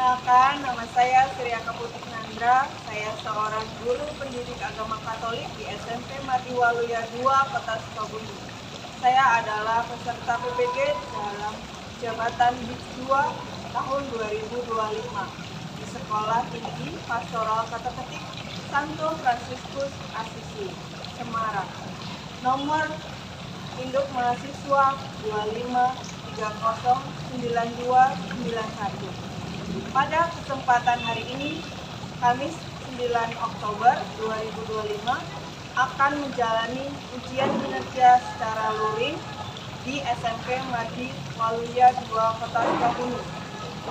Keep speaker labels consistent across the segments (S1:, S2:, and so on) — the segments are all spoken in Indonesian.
S1: Perkenalkan, nama saya Sriaka Putri Nandra. Saya seorang guru pendidik agama Katolik di SMP Mardi Waluya 2, Kota Sukabumi. Saya adalah peserta PPG dalam jabatan BIS 2 tahun 2025 di Sekolah Tinggi Pastoral Kata-Ketik Santo Fransiskus Asisi, Semarang. Nomor induk mahasiswa 25309291. Pada kesempatan hari ini, Kamis 9 Oktober 2025, akan menjalani ujian kinerja secara luring di SMP Mardi Waluya 2, Kota Sukabumi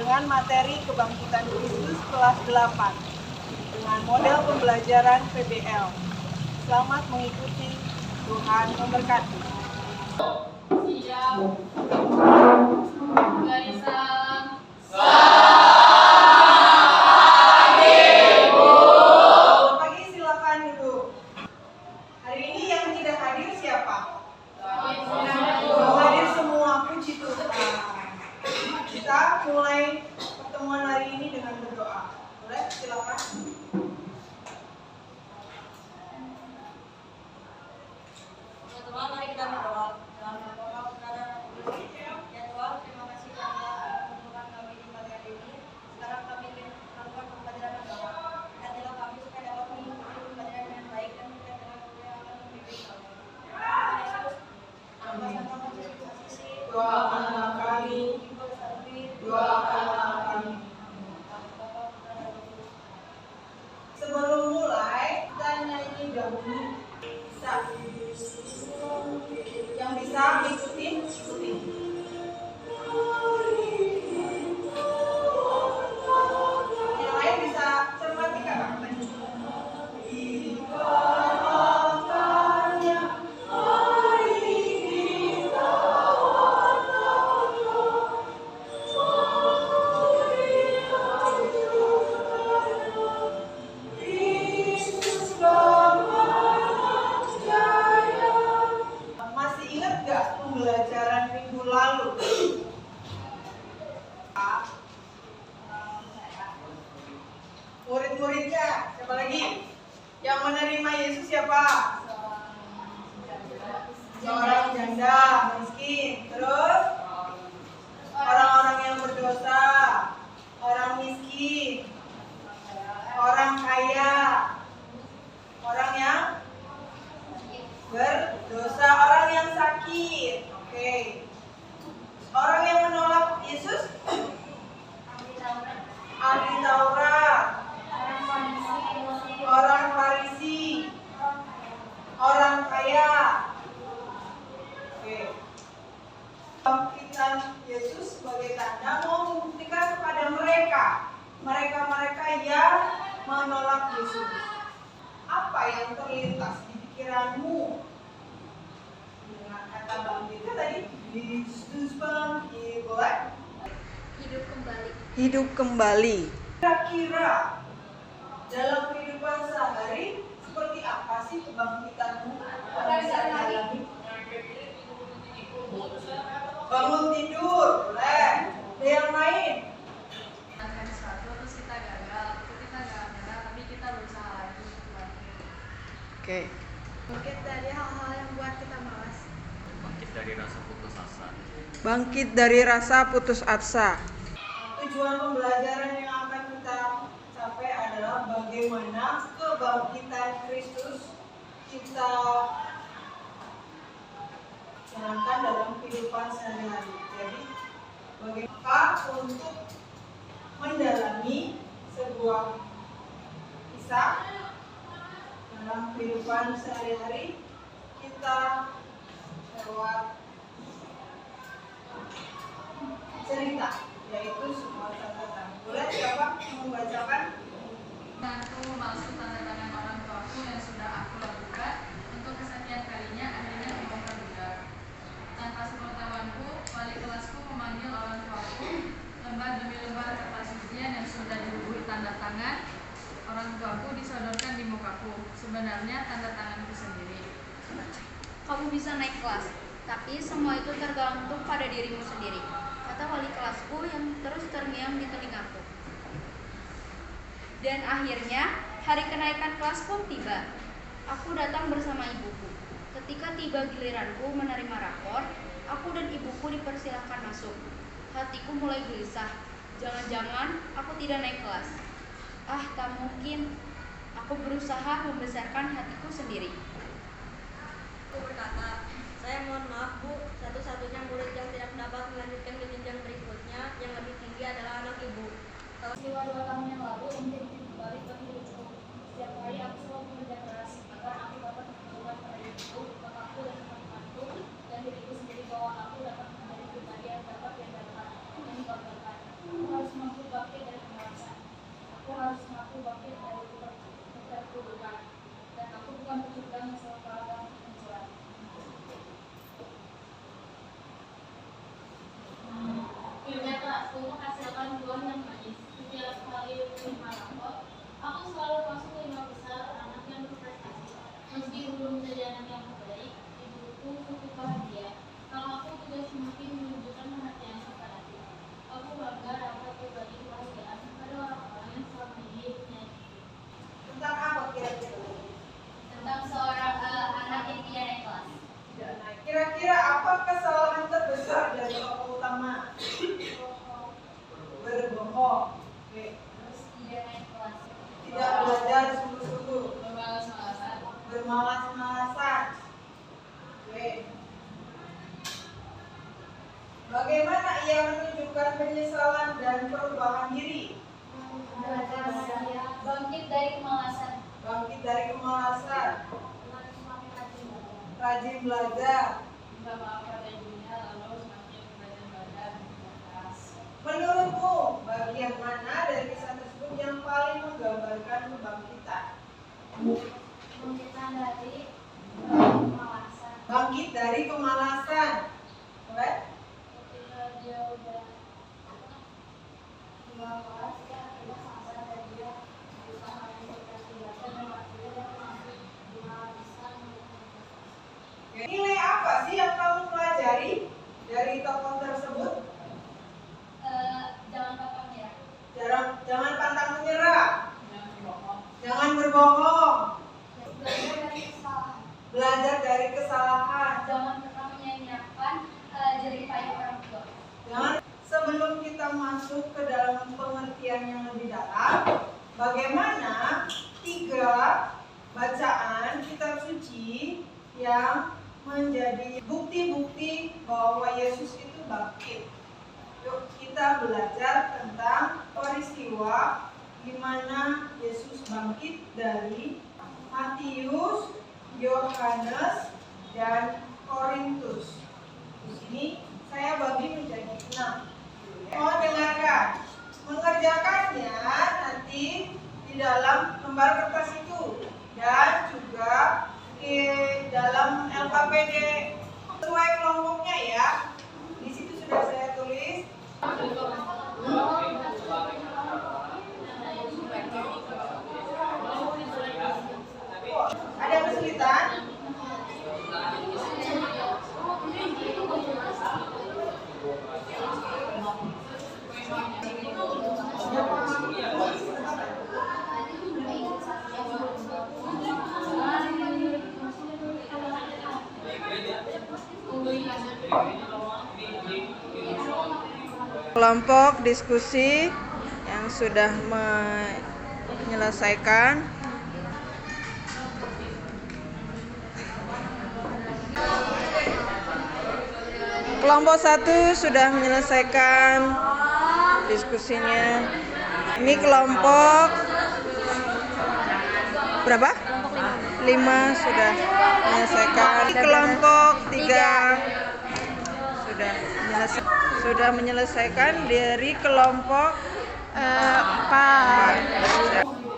S1: dengan materi Kebangkitan Kristus kelas 8 dengan model pembelajaran PBL. Selamat mengikuti, Tuhan memberkati.
S2: Siap. Garis salam.
S1: Selamat pagi, silakan duduk. Hari ini yang tidak hadir siapa? Hadir semua, puji Tuhan. Kita mulai pertemuan hari ini dengan berdoa. Boleh, silakan.
S2: Teman-teman, mari kita berdoa. Dalam nama kepada ya Tuhan, terima kasih karena mengumpulkan kami di pagi hari ini. Sekarang kami ingin melakukan pembelajaran agama. Berkatilah kami supaya dapat mengikuti pembelajaran dengan baik dan berkatilah kami yang akan membimbing kami. Tuhan Yesus, anak Santo Fransiskus Asisi,
S1: Doakanlah kami,
S2: Ibu Sarwi,
S1: doakanlah kami. Sebelum mulai, kita nyanyi dahulu. Yang bisa ikutin, ikutin. Yang lain bisa cermati kata-katanya. Masih ingat gak pembelajaran minggu lalu? Murid-muridnya, siapa lagi? Yang menerima Yesus siapa? Seorang janda, miskin. Terus? Orang-orang yang berdosa, orang miskin, orang kaya, orang yang berdosa, orang yang sakit. Oke. Orang yang menolak Yesus? Ahli Taurat, orang Farisi, orang kaya. Oke. Bangkitan Yesus sebagai tanda mau membuktikan kepada mereka yang menolak Yesus. Apa yang terlintas di pikiranmu dengan kata bangkitnya tadi? Yesus bangkit, boleh?
S2: hidup kembali.
S1: Hidup kembali. Kira-kira dalam kehidupan sehari seperti apa sih kebangkitanmu? Bisa dialami? Bangun tidur, boleh. Ada yang lain?
S2: Melakukan sesuatu terus kita gagal, itu kita nggak menyerah tapi kita berusaha lagi.
S1: Oke.
S2: Bangkit dari hal-hal yang buat kita malas.
S3: Bangkit dari rasa putus asa.
S1: Bangkit dari rasa putus asa. Tujuan pembelajaran yang akan kita capai adalah bagaimana kebangkitan Kristus kita jalankan dalam kehidupan sehari-hari. Jadi, bagaimana untuk mendalami sebuah kisah dalam kehidupan sehari-hari kita lewat cerita, yaitu sebuah catatan. Boleh siapa yang membacakan?
S2: Aku memalsu tanda tangan orang tuaku yang sudah aku lakukan untuk kesekian kalinya akhirnya membongkar juga. Tanpa sepengetahuanku, wali kelasku memanggil orang tuaku. Lembar demi lembar kertas ujian yang sudah dibubuhi tanda tangan orang tuaku disodorkan di mukaku. Sebenarnya tanda tanganku sendiri.
S4: Kamu bisa naik kelas, tapi semua itu tergantung pada dirimu sendiri, kata wali kelasku yang terus terngiang di telingaku. Dan akhirnya hari kenaikan kelas pun tiba. Aku datang bersama ibuku. Ketika tiba giliranku menerima rapor, aku dan ibuku dipersilahkan masuk. Hatiku mulai gelisah. Jangan-jangan aku tidak naik kelas. Ah, tak mungkin. Aku berusaha membesarkan hatiku sendiri.
S5: Aku berkata, saya mohon maaf Bu, satu-satunya murid yang tidak dapat melanjutkan ke jenjang berikutnya yang lebih tinggi adalah anak ibu.
S6: Peristiwa 2 tahun yang lalu menjadi titik balik bagi hidupku. Setiap hari aku selalu bekerja keras agar aku dapat menunjukkan pada ibuku, kakakku dan teman-temanku dan diriku sendiri bahwa aku dapat menjadi pribadi yang dapat diandalkan dan dibanggakan. Aku harus mampu bangkit dari kemalasan. Aku harus mampu bangkit dari keterpurukan. Dan aku bukan pecundang yang selalu kalah dalam menjual. Kerja kerasku menghasilkan buah yang manis. Setiap kali menerima rapor, aku selalu masuk 5 besar anak yang berprestasi. Meski belum menjadi anak yang terbaik, ibuku cukup bahagia. Kalau aku juga semakin menunjukkan perhatian kepadaku. Aku bangga dapat berbagi kebahagiaan pada orang-orang yang selama ini menyakiti.
S1: Tentang apa kira-kira?
S6: Tentang seorang anak yang tidak naik kelas.
S1: Kira-kira apa kesalahan terbesar dari tokoh utama? Berbohong. Oke.
S6: Terus tidak naik kelas.
S1: Tidak belajar sungguh-sungguh.
S6: Bermalas-malasan.
S1: Bermalas-malasan. Oke. Bagaimana ia menunjukkan penyesalan dan perubahan diri?
S6: Bangkit dari kemalasan.
S1: Bangkit dari kemalasan. Rajin belajar.
S6: Minta maaf pada ibunya lalu semakin rajin belajar dan keras.
S1: Menurutmu, bagian mana dari kisah tersebut yang paling menggambarkan kebangkitan?
S6: Bangkitan dari kemalasan.
S1: Bangkit dari kemalasan. Oke?
S6: Ketika dia udah kelas, dia akhirnya sadar dan dia berusaha meningkatkan belajar dan akhirnya dia masih bisa
S1: Nilai apa sih yang kamu pelajari dari tokoh tersebut?
S6: jangan pantang menyerah.
S1: Jangan pantang menyerah. Jangan berbohong.
S6: Belajar dari kesalahan.
S1: Belajar dari kesalahan.
S6: Jangan pernah menyia-nyiakan jerih payah orang tua.
S1: Sebelum kita masuk ke dalam pengertian yang lebih dalam, bagaimana 3 bacaan kitab suci yang menjadi bukti-bukti bahwa Yesus itu bangkit. Yuk kita belajar tentang peristiwa di mana Yesus bangkit dari Matius, Yohanes, dan Korintus. Di sini saya bagi menjadi 6. Mohon dengarkan. Mengerjakannya nanti di dalam lembar kertas itu dan juga di dalam LKPD sesuai kelompoknya ya. Di situ sudah saya tulis. Ada kesulitan? Kelompok diskusi yang sudah menyelesaikan. Kelompok 1 sudah menyelesaikan diskusinya. Ini kelompok berapa? 5 sudah menyelesaikan. Ini kelompok 3 sudah menyelesaikan dari kelompok 4.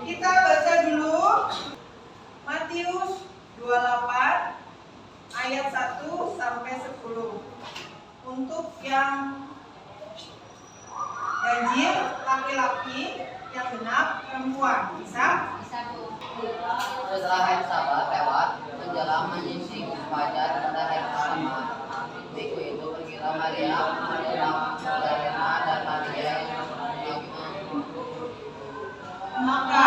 S1: Kita baca dulu Matius 28 ayat 1 sampai 10. Untuk yang ganjil laki-laki, yang genap perempuan. Bisa?
S7: Setelah hari Sabat lewat, menjelang menyising fajar pada hari pertama, minggu itu pergilah Maria, Magdalena dan Maria yang
S1: Maka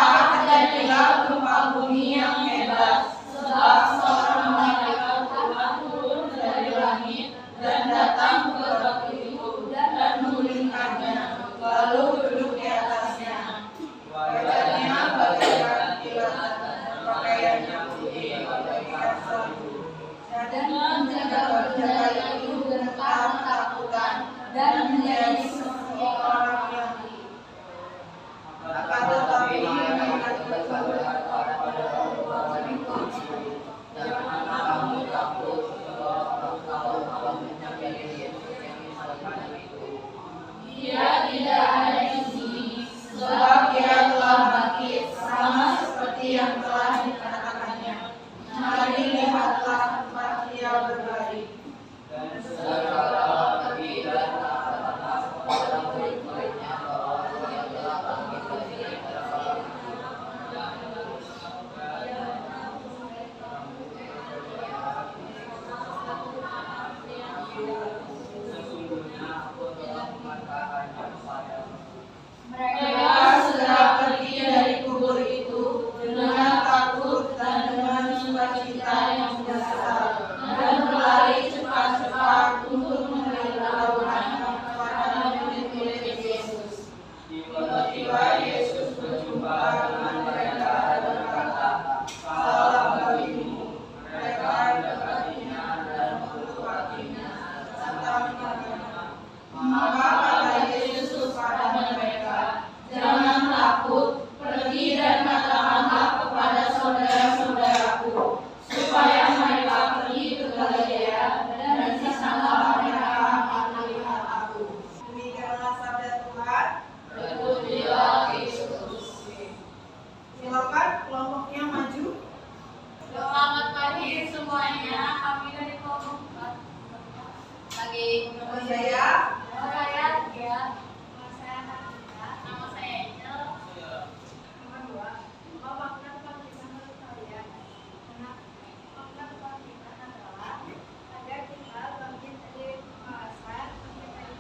S1: kelompoknya maju.
S2: Selamat pagi semuanya, kami dari kelompok 4.
S7: Pagi.
S1: Nama saya.
S2: Nama saya Tia. Nama saya Nanda. Nama saya Angel. Nomor 2. Apa makna kebangkitan menurut kalian? Makna kebangkitan adalah agar kita bangkit dari kemalasan, bangkit dari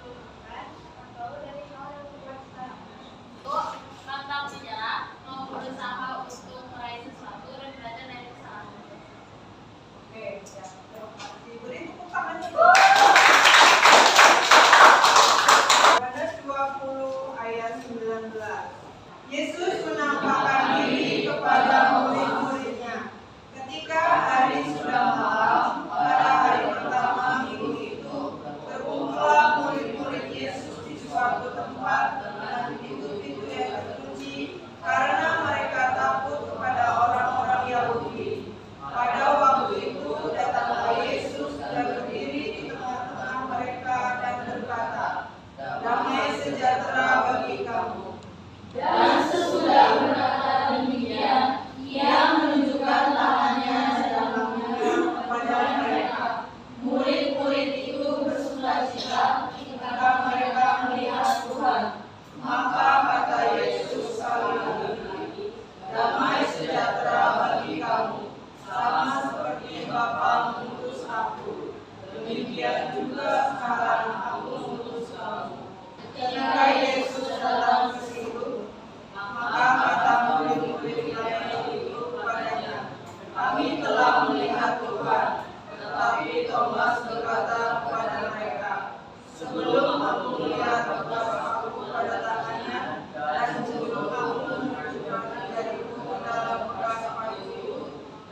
S2: keburukan, atau dari hal yang membuat kita mantap sejarah, mau berusaha untuk meraih sesuatu dan belajar dari kesalahan.
S1: Oke, siap. Terima kasih. Beri tepuk tangan dulu. Yohanes 20 ayat 19. Yesus menampakkan diri kepada murid-muridnya. Ketika hari sudah malam, pada hari pertama minggu itu, berkumpullah murid-murid Yesus di suatu tempat dengan pintu-pintu yang terkunci, karena mereka takut kepada orang-orang Yahudi. Pada waktu itu datanglah Yesus dan berdiri di tengah-tengah mereka dan berkata, "Damai sejahtera bagi kamu."
S6: Dan sesudah berkata demikian, ia menunjukkan tangannya dan tangannya kepada mereka. Murid-murid itu bersukacita ketika mereka melihat Tuhan.
S1: Maka kata Yesus sekali lagi, "Damai sejahtera bagi kamu. Sama seperti Bapa mengutus aku, demikian juga sekarang aku mengutus kamu." Ketika Yesus datang ke situ, maka kata murid-murid lain itu kepadanya, "Kami telah melihat Tuhan." Tetapi Thomas berkata kepada mereka, "Sebelum aku melihat bekas aku pada tangannya, dan sebelum aku menunjukkan jariku ke dalam bekas paku itu,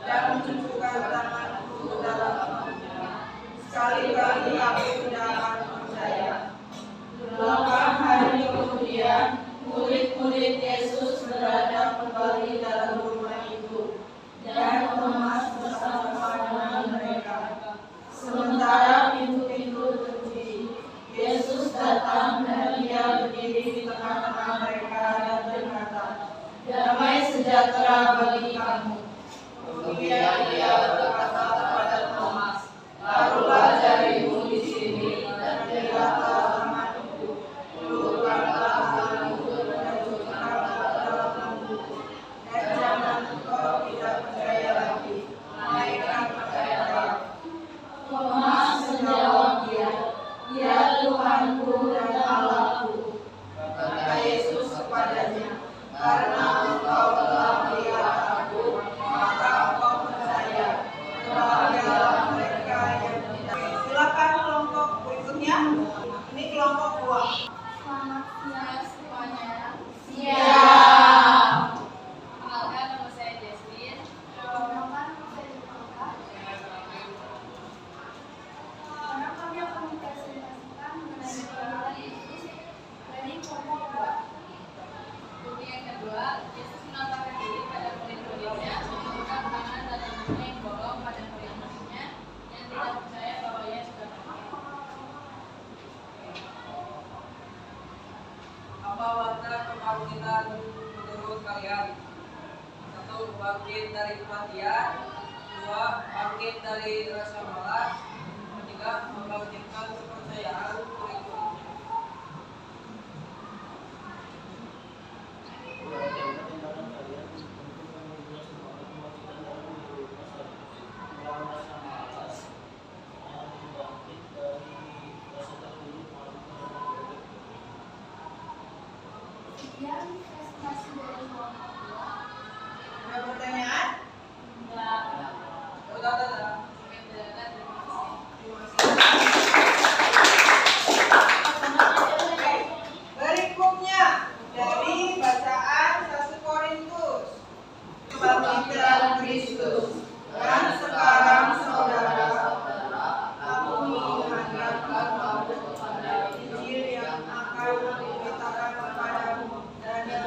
S1: dan menunjukkan tanganku ke dalam pakunya, sekali-kali aku tidak akan percaya." 8 hari kemudian, murid-murid Yesus berada kembali dalam rumah itu, dan Thomas bersama dengan mereka. Sementara pintu-pintu terkunci, Yesus datang dan Dia berdiri di tengah-tengah mereka dan berkata, "Damai sejahtera bagi kamu." Kemudian Dia berkata kepada Thomas, "Taruhlah jarimu di sini dan lihatlah tanganku, ulurkanlah tanganmu dan masukkanlah ke dalam lambungku, dan jangan engkau tidak percaya lagi, melainkan percaya."
S6: Thomas menjawab dia, "Ya Tuhanku dan Allahku."
S1: Kata Yesus kepadanya, "Karena engkau telah melihat aku, maka engkau percaya. Berbahagialah mereka yang tidak." Silakan kelompok berikutnya. Ini kelompok 2.
S2: Selamat siang semuanya.
S6: Siap.
S2: Kenalkan, nama saya Jasmine.
S6: Perkenalkan, saya Jepangka. Sekarang kami akan mempresentasikan mengenai kebenaran Yesus dari kelompok 2.
S2: Bukti yang kedua, Yesus menampakkan diri pada murid-muridnya, menunjukkan tangan dan lambungnya yang bolong pada murid-muridnya yang tidak percaya bahwa Ia sudah bangkit.
S8: Apa makna kebangkitan menurut kalian? 1. Bangkit dari kematian. 2. Bangkit dari rasa malas. 3. Membangkitkan kepercayaan murid-muridnya.
S6: Sekian presentasi dari kelompok 2.
S1: Ada pertanyaan?
S8: Dadah.
S2: Oke, terima kasih.
S1: Berikutnya dari bacaan 1 Korintus. Kebangkitan Kristus. Dan sekarang saudara-saudara, aku mengingatkan kamu kepada Injil yang akan aku beritakan kepadamu, dan yang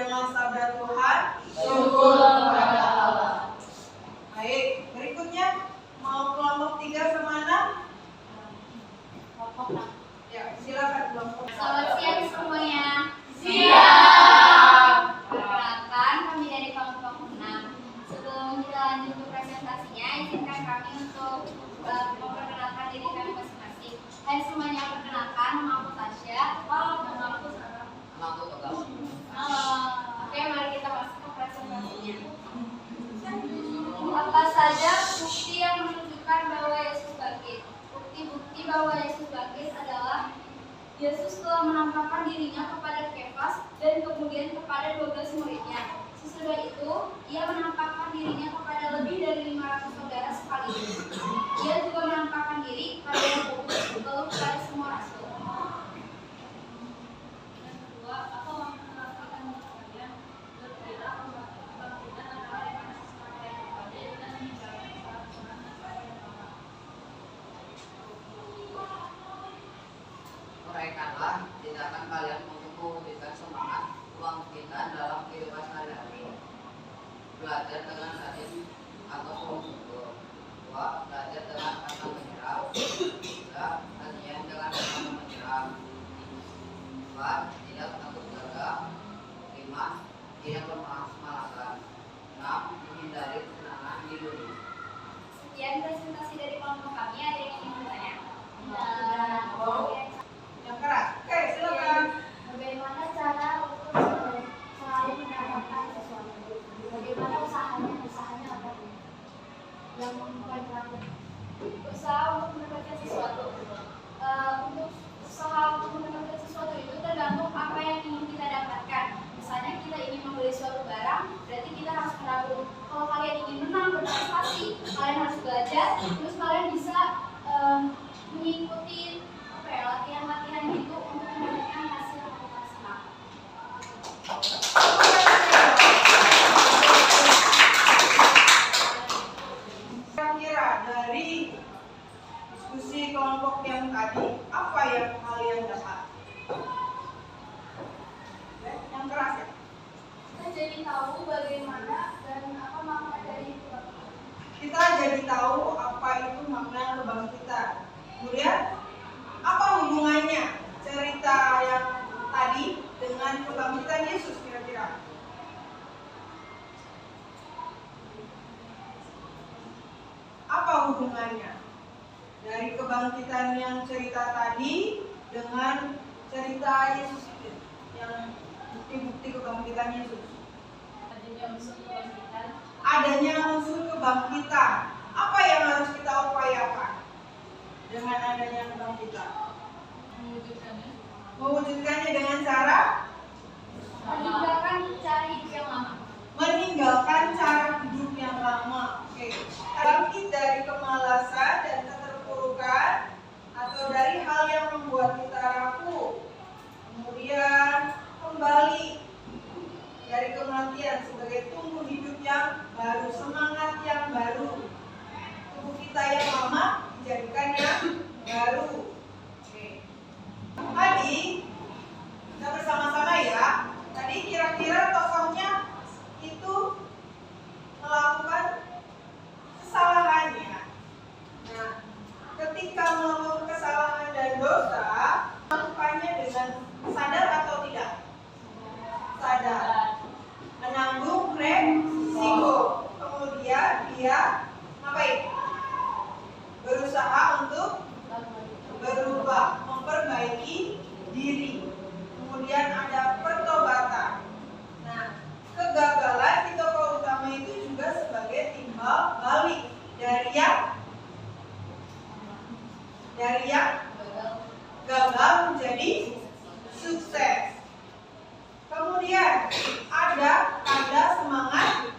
S1: mendengar sabda Tuhan?
S6: Syukur kepada Allah.
S1: Baik, berikutnya mau kelompok 3 sama 6? Ya, silakan kelompok.
S4: Selamat siang semuanya.
S6: Siap.
S4: Perkenalkan, kami dari kelompok 6. Sebelum kita lanjut ke presentasinya, izinkan kami untuk memperkenalkan diri kami masing-masing. Hai semuanya, perkenalkan, nama aku Tasya. Nama aku Sarah.
S7: Nama aku Toga.
S4: Oke, mari kita masuk ke presentasinya. Apa saja bukti yang menunjukkan bahwa Yesus bangkit? Bukti-bukti bahwa Yesus bangkit adalah Yesus telah menampakkan dirinya kepada Kefas dan kemudian kepada 12 muridnya. Sesudah itu, ia menampakkan dirinya kepada lebih dari 500 saudara sekaligus. Ia juga menampakkan diri kepada Yakobus, lalu kepada semua rasul.
S6: Yang kedua, aku memperhatikan kalian berkira kebangkitan adalah daripada sesuatu yang terjadi dan meninggalkan salah seorang yang lama.
S7: Uraikanlah tindakan kalian untuk mewujudkan semangat kebangkitan dalam kehidupan sehari-hari. Belajar dengan rajin atau bersyukur. 2. Belajar dengan pantang menyerah. 3. Latihan dengan pantang menyerah. 4. Tidak takut gagal. 5. Tidak bermalas-malasan. 6. Menghindari kesenangan di dunia.
S4: Sekian presentasi dari kelompok kami. Ada yang ingin bertanya?
S1: Yang keras. Oke, silakan.
S6: Bagaimana cara untuk selalu mendapatkan sesuatu? Bagaimana usahanya apa? Yang membuat
S4: Usaha untuk mendapatkan sesuatu. Untuk usaha untuk mendapatkan sesuatu itu tergantung apa yang ingin kita dapatkan. Misalnya kita ingin membeli suatu barang, berarti kita harus menabung. Kalau kalian ingin menang berprestasi, kalian harus belajar. Terus kalian bisa mengikuti latihan-latihan gitu untuk mendapatkan hasil yang maksimal.
S1: Kira-kira dari diskusi kelompok yang tadi, apa yang kalian dapat? Yang keras ya?
S6: kita jadi tahu bagaimana dan apa makna dari itu.
S1: Kita jadi tahu apa itu makna kebangkitan. Kemudian, apa hubungannya cerita yang tadi dengan kebangkitan Yesus kira-kira? Apa hubungannya dari kebangkitan yang cerita tadi dengan cerita Yesus itu, yang bukti-bukti kebangkitan Yesus? Adanya unsur kebangkitan. Apa yang harus kita upayakan dengan adanya kebangkitan? Mewujudkannya dengan cara
S4: Meninggalkan cara hidup yang lama.
S1: meninggalkan cara hidup yang lama. Oke. Bangkit dari kemalasan dan keterpurukan atau dari hal yang membuat kita rapuh. Kemudian kembali dari kematian sebagai tumbuh hidup yang baru, semangat yang baru. Tubuh kita yang lama dijadikan yang baru. Oke. Tadi kita bersama-sama ya. Tadi kira-kira tokohnya itu melakukan kesalahannya. Nah, ketika melakukan kesalahan dan dosa, melakukannya dengan sadar atau tidak? Sadar. Menanggung resiko. Kemudian dia ngapain? Berusaha untuk berubah, memperbaiki diri. Kemudian ada pertobatan. Nah, kegagalan di tokoh utama itu juga sebagai timbal balik dari yang gagal menjadi sukses. Kemudian ada tanda semangat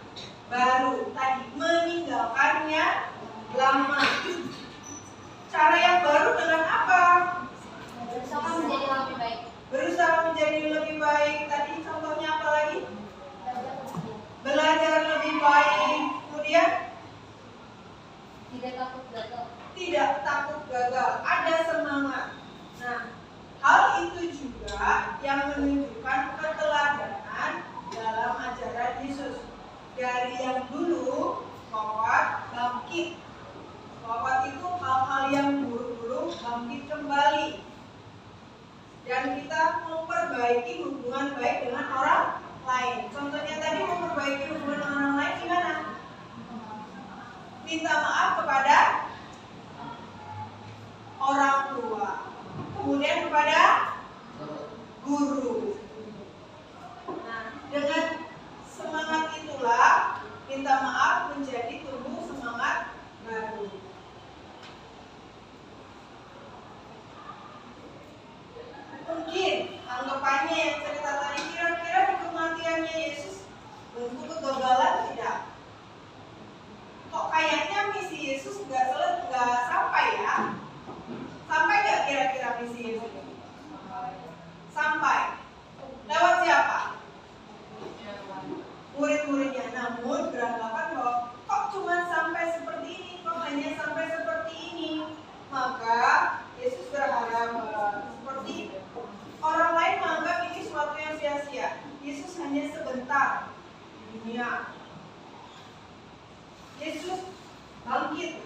S1: baru tadi, meninggalkannya lama. Cara yang baru dengan apa?
S4: Berusaha menjadi lebih baik.
S1: Berusaha menjadi lebih baik. Tadi contohnya apa lagi? Belajar lebih baik. Kemudian
S4: Tidak takut gagal.
S1: tidak takut gagal. Ada semangat. Nah, hal itu juga yang menunjukkan keteladanan Yesus. Dari yang dulu wafat bangkit. Wafat itu hal-hal yang buruk-buruk bangkit kembali. Dan kita memperbaiki hubungan baik dengan orang lain. Contohnya tadi memperbaiki hubungan dengan orang lain gimana? Minta maaf kepada orang tua. Kemudian kepada guru. Nah, dengan semangat itulah minta maaf menjadi tumbuh semangat baru. Mungkin anggapannya yang cerita tadi kira-kira di kematiannya Yesus bentuk kegagalan tidak? Kok kayaknya misi Yesus nggak sampai ya? Sampai nggak kira-kira misi Yesus? Sampai. Lewat siapa? Murid-muridnya. Namun beranggapan bahwa kok cuma sampai seperti ini, kok hanya sampai seperti ini. Maka Yesus berharap seperti orang lain menganggap ini sesuatu yang sia-sia. Yesus hanya sebentar di dunia. Yesus bangkit.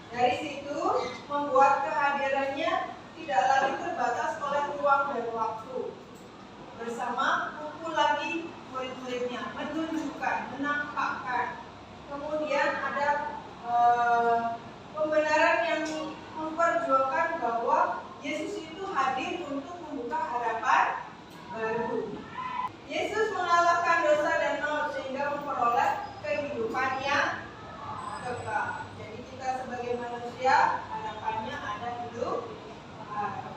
S1: Dari situ membuat kehadirannya tidak lagi terbatas oleh ruang dan waktu. Bersama kumpul lagi murid-muridnya, menunjukkan, menampakkan. Kemudian ada pembenaran yang memperjuangkan bahwa Yesus itu hadir untuk membuka harapan baru. Yesus mengalahkan dosa dan maut sehingga memperoleh kehidupan yang kekal. Jadi kita sebagai manusia harapannya ada hidup baru.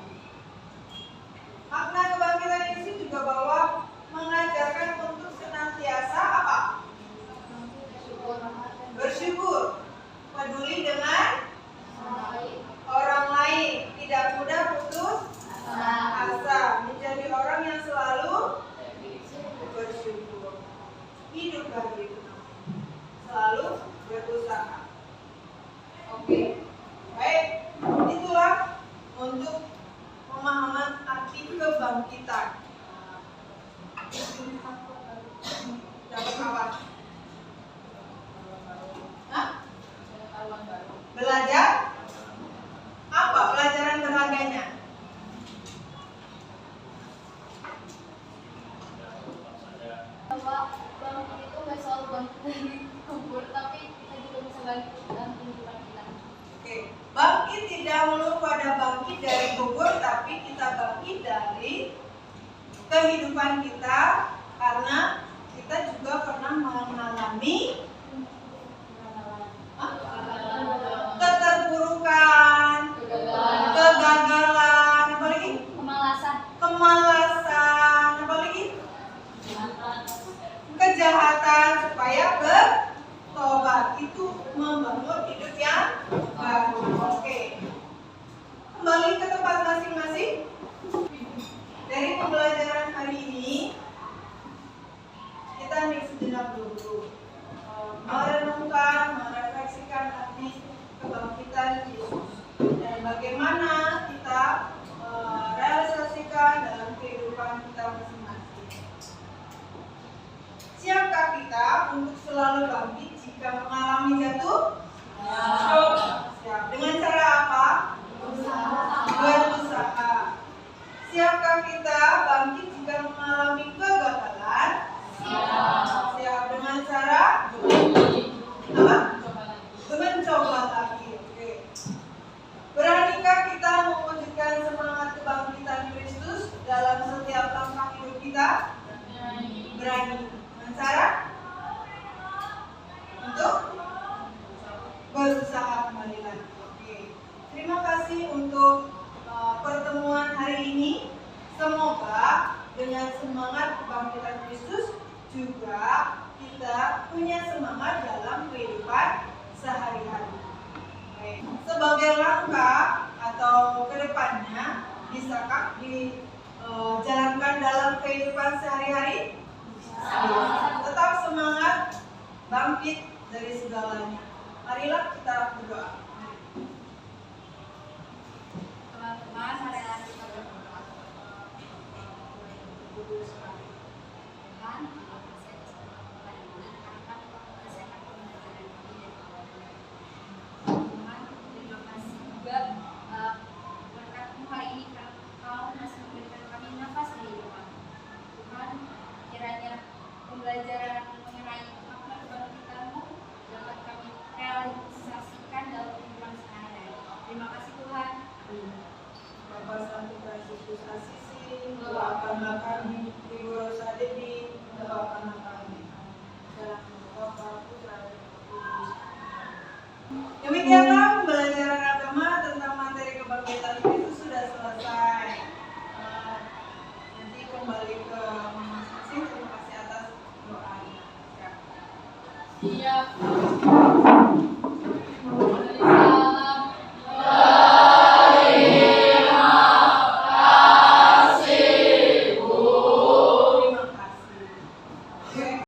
S1: Makna kebangkitan Yesus juga bahwa mengajarkan untuk senantiasa apa? Bersyukur, peduli dengan orang lain, tidak mudah putus asa, menjadi orang yang selalu bersyukur. Hidup bagi itu selalu berusaha. Oke, baik. Itulah untuk pemahaman arti kebangkitan. Dapat apa? Hah? Belajar? Apa pelajaran berharganya?
S6: Bahwa bangkit itu nggak selalu bangkit dari kubur, tapi kita juga bisa bangkit dalam kehidupan kita.
S1: Oke, bangkit tidak melulu pada bangkit dari kubur, tapi kita bangkit dari kehidupan kita, karena kita juga pernah mengalami keterpurukan, kegagalan, apa lagi? Kemalasan, apa lagi? Kejahatan, supaya bertobat. Itu membangun hidup yang baru. Oke. Kembali ke tempat masing-masing. Dari pembelajaran hari ini, kita hening sejenak dulu, merenungkan, merefleksikan arti kebangkitan Yesus dan bagaimana kita realisasikan dalam kehidupan kita masing-masing. Siapkah kita untuk selalu bangkit jika mengalami jatuh? Siap. Dengan cara apa? Berusaha. Siapkah kita bangkit jika mengalami kegagalan? Siap. Dengan cara apa? Mencoba lagi. Oke. Beranikah kita mewujudkan semangat kebangkitan Kristus dalam setiap langkah hidup kita? Berani. Dengan cara untuk berusaha kembali lagi. Oke. Terima kasih untuk pertemuan hari ini. Semoga dengan semangat kebangkitan Kristus juga kita punya semangat dalam kehidupan sehari-hari. Sebagai langkah atau kedepannya, bisakah dijalankan dalam kehidupan sehari-hari? Tetap semangat, bangkit dari segalanya. Marilah kita berdoa.
S5: Teman-teman, marilah kita berdoa. Tuhan,
S6: pembelajaran mengenai makna kebangkitanmu dapat kami realisasikan dalam kehidupan sehari-hari. Terima kasih Tuhan.
S1: Bapak Santo Fransiskus Asisi, doakanlah kami. Ibu Rosa Dewi, doakanlah kami. Dalam Bapa, Putra, dan Roh Kudus. Demikianlah pembelajaran agama tentang materi kebangkitan Kristus sudah selesai. Nanti kembali ke masing-masing. Terima kasih atas doanya.
S6: Iya.